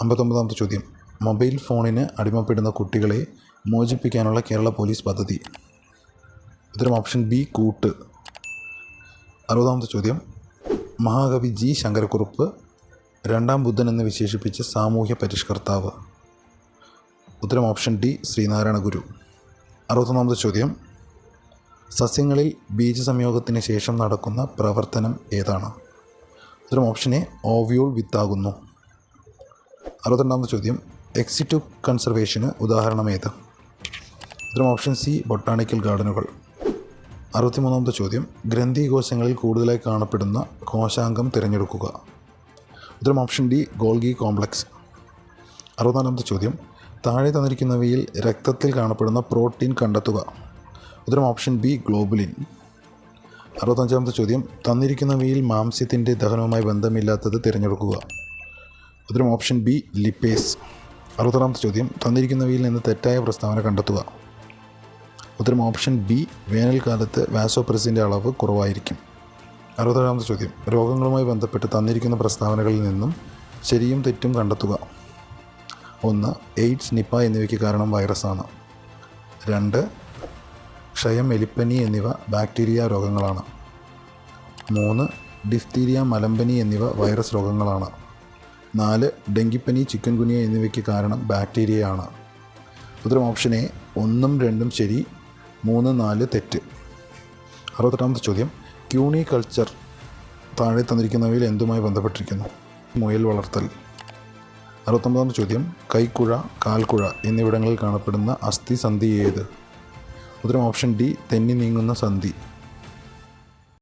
59-ാമത്തെ ചോദ്യം. മൊബൈൽ ഫോണിന് അടിമപ്പെടുന്ന കുട്ടികളെ മോചിപ്പിക്കാനുള്ള കേരള പോലീസ് പദ്ധതി. ഉത്തരം ഓപ്ഷൻ ബി കൂട്ട്. 60-ാമത്തെ ചോദ്യം. മഹാകവി ജി ശങ്കരക്കുറുപ്പ് രണ്ടാം ബുദ്ധൻ എന്ന് വിശേഷിപ്പിച്ച സാമൂഹ്യ പരിഷ്കർത്താവ്. ഉത്തരം ഓപ്ഷൻ ഡി ശ്രീനാരായണ ഗുരു. 61-ാമത്തെ ചോദ്യം. സസ്യങ്ങളിൽ ബീജസംയോഗത്തിന് ശേഷം നടക്കുന്ന പ്രവർത്തനം ഏതാണ്? ഉത്തരം ഓപ്ഷൻ എ ഓവ്യൂൾ വിത്താകുന്നു. 62-ാമത്തെ ചോദ്യം. എക്സിറ്റു കൺസർവേഷന് ഉദാഹരണം ഏത്? ഉത്തരം ഓപ്ഷൻ സി ബൊട്ടാണിക്കൽ ഗാർഡനുകൾ. 63-ാമത്തെ ചോദ്യം. ഗ്രന്ഥികോശങ്ങളിൽ കൂടുതലായി കാണപ്പെടുന്ന കോശാംഗം തിരഞ്ഞെടുക്കുക. ഉത്തരം ഓപ്ഷൻ ഡി ഗോൾഗി കോംപ്ലക്സ്. 64-ാമത്തെ ചോദ്യം. താഴെ തന്നിരിക്കുന്നവയിൽ രക്തത്തിൽ കാണപ്പെടുന്ന പ്രോട്ടീൻ കണ്ടെത്തുക. ഉത്തരം ഓപ്ഷൻ ബി ഗ്ലോബുലിൻ. 65-ാമത്തെ ചോദ്യം. തന്നിരിക്കുന്നവയിൽ മാംസ്യത്തിൻ്റെ ദഹനവുമായി ബന്ധമില്ലാത്തത് തിരഞ്ഞെടുക്കുക. ഉത്തരം ഓപ്ഷൻ ബി ലിപ്പേസ്. 66-ാമത്തെ ചോദ്യം. തന്നിരിക്കുന്നവയിൽ നിന്ന് തെറ്റായ പ്രസ്താവന കണ്ടെത്തുക. ഉത്തരം ഓപ്ഷൻ ബി വേനൽക്കാലത്ത് വാസോപ്രസിൻ്റെ അളവ് കുറവായിരിക്കും. 67-ാമത്തെ ചോദ്യം. രോഗങ്ങളുമായി ബന്ധപ്പെട്ട് തന്നിരിക്കുന്ന പ്രസ്താവനകളിൽ നിന്നും ശരിയും തെറ്റും കണ്ടെത്തുക. 1. എയ്ഡ്സ്, നിപ്പ എന്നിവയ്ക്ക് കാരണം വൈറസാണ്. 2. ക്ഷയം, എലിപ്പനി എന്നിവ ബാക്ടീരിയ രോഗങ്ങളാണ്. 3. ഡിഫ്തീരിയ, മലമ്പനി എന്നിവ വൈറസ് രോഗങ്ങളാണ്. 4. ഡെങ്കിപ്പനി, ചിക്കൻ ഗുനിയ എന്നിവയ്ക്ക് കാരണം ബാക്ടീരിയയാണ്. ഉത്തരം ഓപ്ഷൻ എ 1ഉം 2ഉം ശരി, 3, 4 തെറ്റ്. 68-ാമത്തെ ചോദ്യം. ക്യൂണി കൾച്ചർ താഴെ തന്നിരിക്കുന്നവയിൽ എന്തുമായി ബന്ധപ്പെട്ടിരിക്കുന്നു? മുയൽ വളർത്തൽ. 69-ാമത്തെ ചോദ്യം. കൈക്കുഴ, കാൽക്കുഴ എന്നിവിടങ്ങളിൽ കാണപ്പെടുന്ന അസ്ഥി സന്ധി ഏത്? ഉത്തരം ഓപ്ഷൻ ഡി തെന്നി നീങ്ങുന്ന സന്ധി.